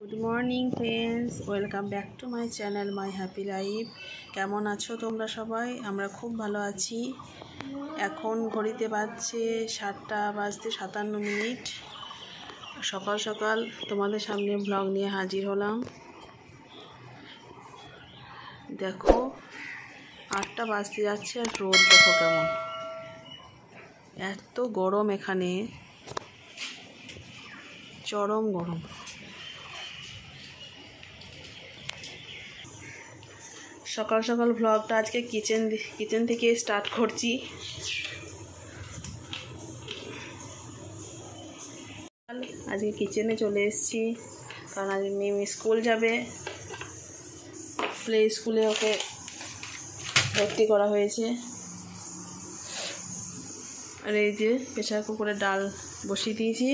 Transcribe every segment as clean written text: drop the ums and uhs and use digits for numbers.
Good morning friends, welcome back to my channel my happy life. কেমন আছো তোমরা সবাই? আমরা খুব ভালো আছি। এখন ঘড়িতে বাজছে 7:57। সকাল সকাল তোমাদের সামনে ব্লগ নিয়ে হাজির হলাম। দেখো 8টা বাজতে যাচ্ছে আর রোদ দেখো কেমন, এত গরম এখানে, চরম গরম। সকাল সকাল ভ্লগটা আজকে কিচেন থেকে স্টার্ট করছি। আজকে কিচেনে চলে এসেছি কারণ আজ মিম স্কুল যাবে। প্লে স্কুলে ওকে ভর্তি করা হয়েছে। আর এই যে প্রেসার কুকারে ডাল বসিয়ে দিয়েছি,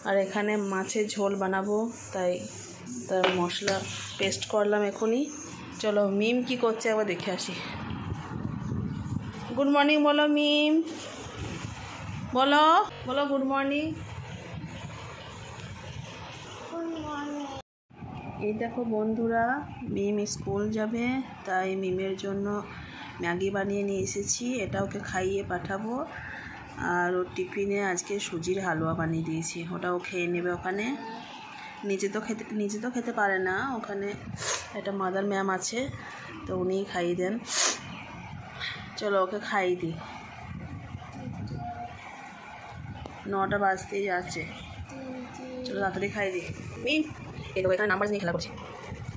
আর এখানে মাছের ঝোল বানাবো, তাই তার মশলা পেস্ট করলাম এখনই। চলো মিম কি করছে একবার দেখে আসি। গুড মর্নিং বলো মিম, বলো বলো গুড মর্নিং। এই দেখো বন্ধুরা, মিম স্কুল যাবে, তাই মিমের জন্য ম্যাগি বানিয়ে নিয়ে এসেছি, এটা ওকে খাইয়ে পাঠাবো। আর ওর টিফিনে আজকে সুজির হালুয়া বানিয়ে দিয়েছি, ওটাও খেয়ে নেবে ওখানে। নিজে তো খেতে পারে না, ওখানে একটা মাদার ম্যাম আছে, তো উনিই খাইয়ে দেন। চলো ওকে খাইয়ে দিই, 9টা বাজতেই যাচ্ছে। চলো তাড়াতাড়ি খাইয়ে দিই। মিম এই দেখো এখানে নাম্বার নিয়ে খেলা করছে।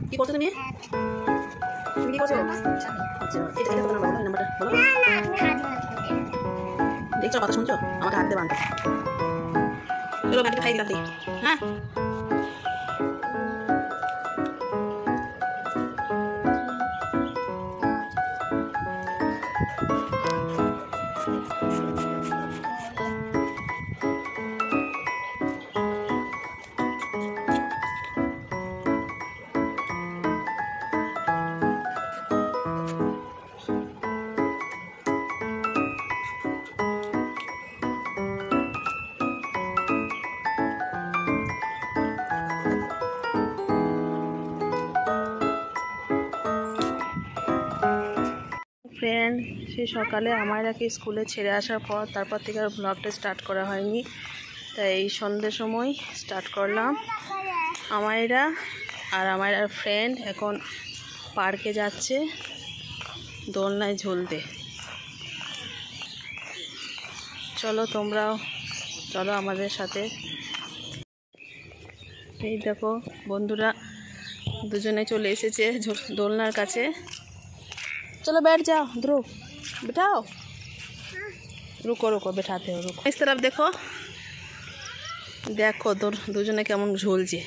কি করছো তুমি? তুমি কি করছো? আচ্ছা এটা নাম্বার বলো, নাম্বারটা বলো। দেখছো কথা শুনছো? আমাকে হাত দিয়ে বাঁধতে। চলো ব্যাগটা খাইয়ে দিই। হ্যাঁ ফ্রেন্ড, সেই সকালে আমায়রাকে স্কুলে ছেড়ে আসার পর তারপর থেকে আর ব্লগটা স্টার্ট করা হয়নি, তাই এই সন্ধ্যের সময় স্টার্ট করলাম। আমায়রা আর আমায়রার ফ্রেন্ড এখন পার্কে যাচ্ছে দোলনায় ঝুলতে। চলো তোমরাও চলো আমাদের সাথে। এই দেখো বন্ধুরা, দুজনে চলে এসেছে দোলনার কাছে। चलो बैठ जाओ, ध्रुव बिठाओ। रुको रुको बैठाते हो, रुको। इस तरफ देखो, देखो দুজনে কেমন ঝুলছে।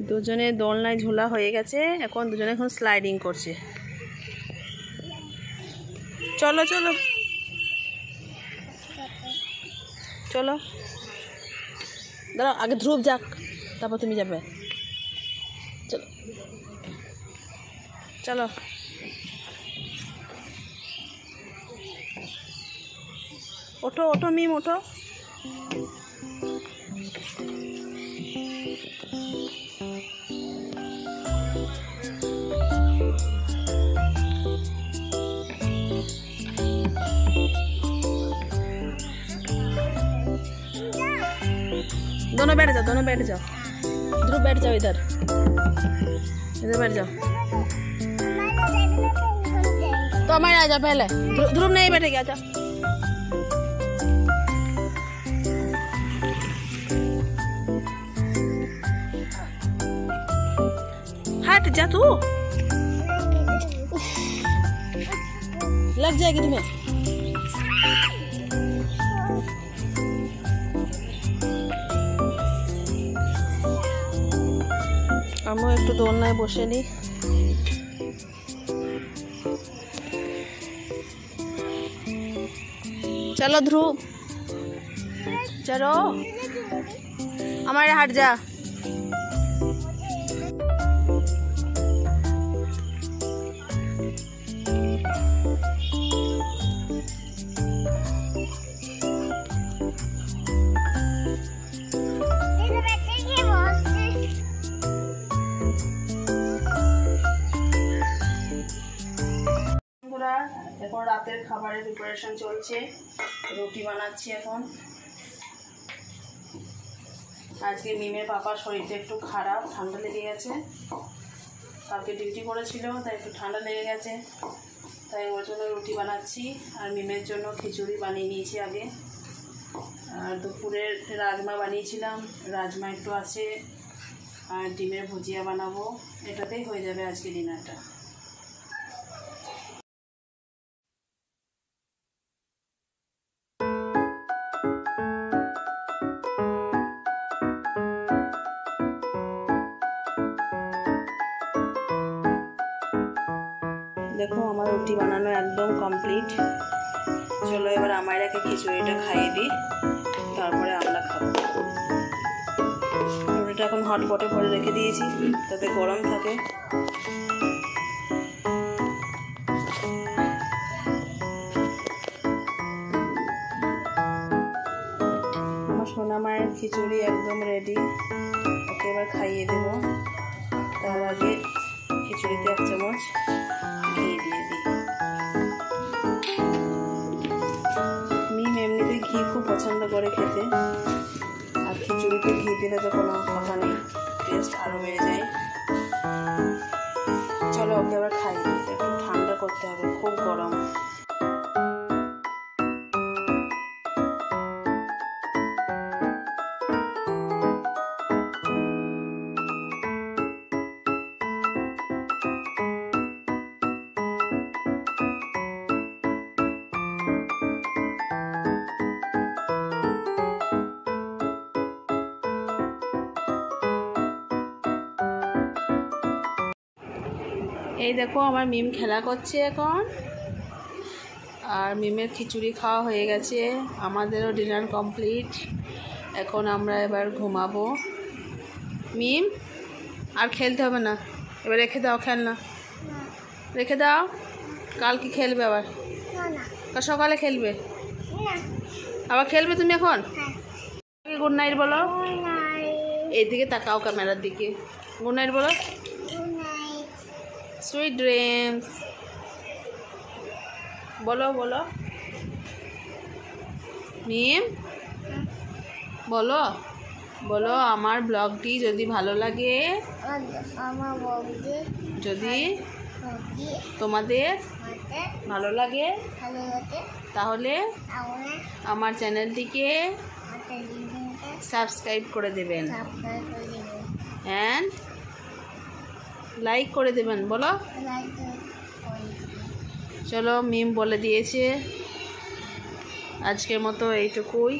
দুজনে দোলনায় ঝোলা হয়ে গেছে, এখন দুজনে স্লাইডিং করছে। চলো চলো চলো, দাঁড়াও আগে ধ্রুব যাক, তারপর তুমি যাবে। চলো চলো ওঠো ওঠো মিম ওঠো। दोनों बैठ जाओ, दोनों बैठ जाओ। ध्रुव बैठ जाओ, इधर इधर बैठ जाओ। तो हमारे आ जाओ पहले। ध्रुव नहीं बैठेगा, आ जाओ। हट जा तू, लग जाएगी तुम्हें। আমিও একটু দোলনায় বসে নিই। चलो ध्रुव, चलो हमारे हट जा। এখন রাতের খাবারের প্রিপারেশন চলছে, রুটি বানাচ্ছি এখন। আজকে মিমের পাপার শরীরটা একটু খারাপ, ঠান্ডা লেগে গেছে, কালকে ডিউটি করেছিল তাই একটু ঠান্ডা লেগে গেছে, তাই ওর জন্য রুটি বানাচ্ছি। আর মিমের জন্য খিচুড়ি বানিয়ে নিয়েছি আগে। আর দুপুরের রাজমা বানিয়েছিলাম, রাজমা একটু আছে, আর ডিমের ভুজিয়া বানাবো, এটাতেই হয়ে যাবে আজকে ডিনারটা। দেখো আমার রুটি বানানো একদম কমপ্লিট। চলো এবার আমায়রাকে খিচুড়িটা খাইয়ে দিই, তারপরে আমরা খাবো। রুটিটা এখন হটপটে ভরে রেখে দিয়েছি যাতে গরম থাকে। আমার সোনা মায়ের খিচুড়ি একদম রেডি, ওকে এবার খাইয়ে দেবো। তার আগে খিচুড়িতে 1 চামচ ঘি দিয়ে দিই। মিম এমনিতে ঘি খুব পছন্দ করে খেতে, আর খিচুড়িতে ঘি দিলে তো কোনো কথা নেই, টেস্ট আরও বেড়ে যায়। চলো ওকে আবার খাই, একটু ঠান্ডা করতে হবে, খুব গরম। এই দেখো আমার মিম খেলা করছে এখন, আর মিমের খিচুড়ি খাওয়া হয়ে গেছে, আমাদেরও ডিনার কমপ্লিট। এখন আমরা এবার ঘুমাবো। মিম আর খেলতে হবে না, এবার রেখে দাও, খেলনা রেখে দাও, কাল কি খেলবে আবার? সকালে খেলবে আবার, খেলবে তুমি এখন? গুড নাইট বলো, এইদিকে তাকাও ক্যামেরার দিকে, গুড নাইট বলো। সুইট ড্রিমস বলো, বলো মিম, বলো বলো আমার ব্লগটি যদি ভালো লাগে, যদি তোমাদের ভালো লাগে তাহলে আমার চ্যানেলটিকে সাবস্ক্রাইব করে দেবেন অ্যান্ড লাইক করে দেবেন। বলো, চলো মিম বলে দিয়েছে, আজকের মতো এইটুকুই।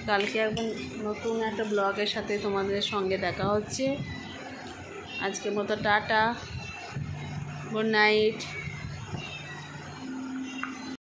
কালকে একদম নতুন একটা ব্লগের সাথে তোমাদের সঙ্গে দেখা হচ্ছে। আজকের মতো টাটা, গুড নাইট।